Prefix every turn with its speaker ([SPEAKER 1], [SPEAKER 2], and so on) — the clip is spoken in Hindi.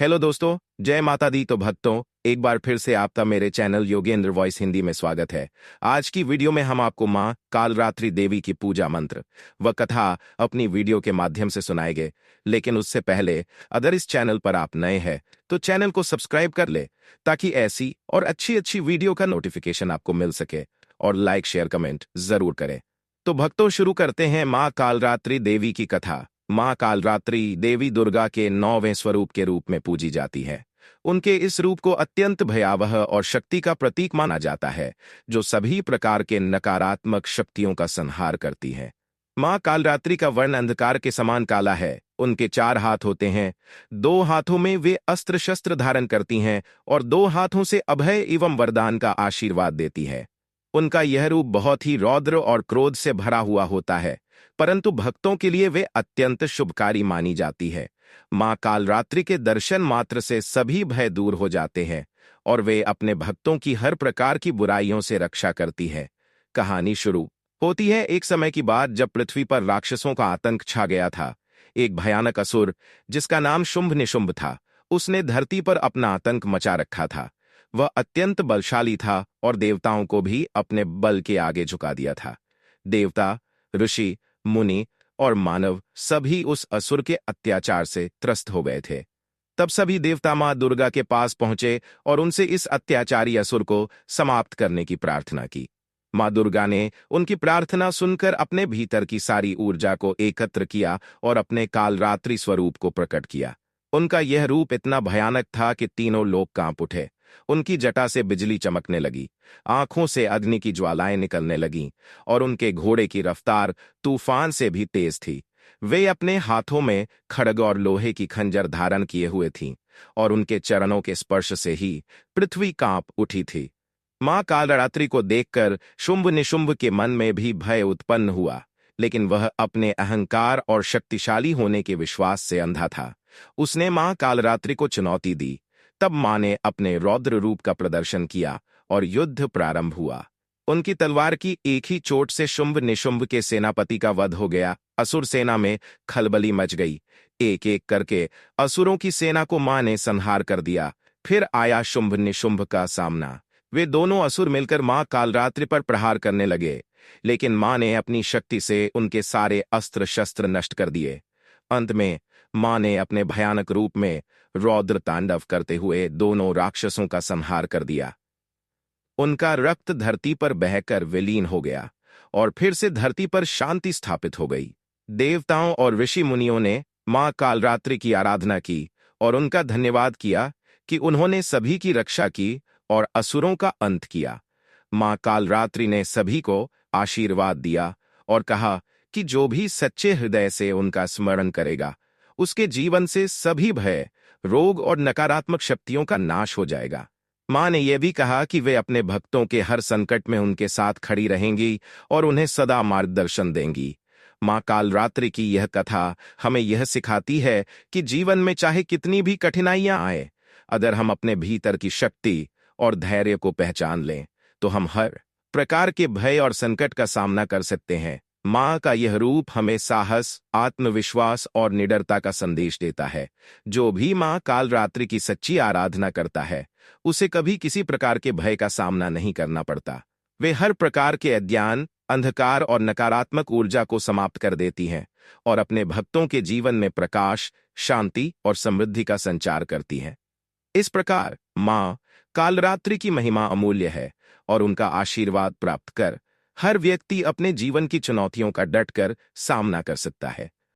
[SPEAKER 1] हेलो दोस्तों, जय माता दी। तो भक्तों, एक बार फिर से आपका मेरे चैनल योगेंद्र वॉइस हिंदी में स्वागत है। आज की वीडियो में हम आपको माँ कालरात्रि देवी की पूजा मंत्र व कथा अपनी वीडियो के माध्यम से सुनाएंगे। लेकिन उससे पहले अगर इस चैनल पर आप नए हैं तो चैनल को सब्सक्राइब कर ले, ताकि ऐसी और अच्छी अच्छी वीडियो का नोटिफिकेशन आपको मिल सके। और लाइक शेयर कमेंट जरूर करें। तो भक्तों, शुरू करते हैं माँ कालरात्रि देवी की कथा। माँ कालरात्रि देवी दुर्गा के 9वें स्वरूप के रूप में पूजी जाती है। उनके इस रूप को अत्यंत भयावह और शक्ति का प्रतीक माना जाता है, जो सभी प्रकार के नकारात्मक शक्तियों का संहार करती है। माँ कालरात्रि का वर्ण अंधकार के समान काला है। उनके 4 हाथ होते हैं। 2 हाथों में वे अस्त्र शस्त्र धारण करती हैं और 2 हाथों से अभय एवं वरदान का आशीर्वाद देती है। उनका यह रूप बहुत ही रौद्र और क्रोध से भरा हुआ होता है, परंतु भक्तों के लिए वे अत्यंत शुभकारी मानी जाती है। माँ कालरात्रि के दर्शन मात्र से सभी भय दूर हो जाते हैं और वे अपने भक्तों की हर प्रकार की बुराइयों से रक्षा करती है। कहानी शुरू होती है एक समय की बात, जब पृथ्वी पर राक्षसों का आतंक छा गया था। एक भयानक असुर, जिसका नाम शुंभ निशुंभ था, उसने धरती पर अपना आतंक मचा रखा था। वह अत्यंत बलशाली था और देवताओं को भी अपने बल के आगे झुका दिया था। देवता, ऋषि, मुनि और मानव सभी उस असुर के अत्याचार से त्रस्त हो गए थे। तब सभी देवता मां दुर्गा के पास पहुंचे और उनसे इस अत्याचारी असुर को समाप्त करने की प्रार्थना की। मां दुर्गा ने उनकी प्रार्थना सुनकर अपने भीतर की सारी ऊर्जा को एकत्र किया और अपने कालरात्रि स्वरूप को प्रकट किया। उनका यह रूप इतना भयानक था कि तीनों लोग कांप उठे। उनकी जटा से बिजली चमकने लगी, आंखों से अग्नि की ज्वालाएं निकलने लगीं और उनके घोड़े की रफ्तार तूफान से भी तेज थी। वे अपने हाथों में खड्ग और लोहे की खंजर धारण किए हुए थीं और उनके चरणों के स्पर्श से ही पृथ्वी कांप उठी थी। मां कालरात्रि को देखकर शुंभ निशुंभ के मन में भी भय उत्पन्न हुआ, लेकिन वह अपने अहंकार और शक्तिशाली होने के विश्वास से अंधा था। उसने मां कालरात्रि को चुनौती दी। तब मां ने अपने रौद्र रूप का प्रदर्शन किया और युद्ध प्रारंभ हुआ। उनकी तलवार की एक ही चोट से शुंभ निशुंभ के सेनापति का वध हो गया। असुर सेना में खलबली मच गई। एक एक करके असुरों की सेना को मां ने संहार कर दिया। फिर आया शुंभ निशुंभ का सामना। वे दोनों असुर मिलकर मां कालरात्रि पर प्रहार करने लगे, लेकिन मां ने अपनी शक्ति से उनके सारे अस्त्र शस्त्र नष्ट कर दिए। अंत में मां ने अपने भयानक रूप में रौद्र तांडव करते हुए दोनों राक्षसों का संहार कर दिया। उनका रक्त धरती पर बहकर विलीन हो गया और फिर से धरती पर शांति स्थापित हो गई। देवताओं और ऋषि मुनियों ने मां कालरात्रि की आराधना की और उनका धन्यवाद किया कि उन्होंने सभी की रक्षा की और असुरों का अंत किया। मां कालरात्रि ने सभी को आशीर्वाद दिया और कहा कि जो भी सच्चे हृदय से उनका स्मरण करेगा, उसके जीवन से सभी भय, रोग और नकारात्मक शक्तियों का नाश हो जाएगा। मां ने यह भी कहा कि वे अपने भक्तों के हर संकट में उनके साथ खड़ी रहेंगी और उन्हें सदा मार्गदर्शन देंगी। मां कालरात्रि की यह कथा हमें यह सिखाती है कि जीवन में चाहे कितनी भी कठिनाइयां आए, अगर हम अपने भीतर की शक्ति और धैर्य को पहचान लें, तो हम हर प्रकार के भय और संकट का सामना कर सकते हैं। मां का यह रूप हमें साहस, आत्मविश्वास और निडरता का संदेश देता है। जो भी मां कालरात्रि की सच्ची आराधना करता है, उसे कभी किसी प्रकार के भय का सामना नहीं करना पड़ता। वे हर प्रकार के अज्ञान, अंधकार और नकारात्मक ऊर्जा को समाप्त कर देती हैं और अपने भक्तों के जीवन में प्रकाश, शांति और समृद्धि का संचार करती हैं। इस प्रकार मां कालरात्रि की महिमा अमूल्य है और उनका आशीर्वाद प्राप्त कर हर व्यक्ति अपने जीवन की चुनौतियों का डटकर सामना कर सकता है।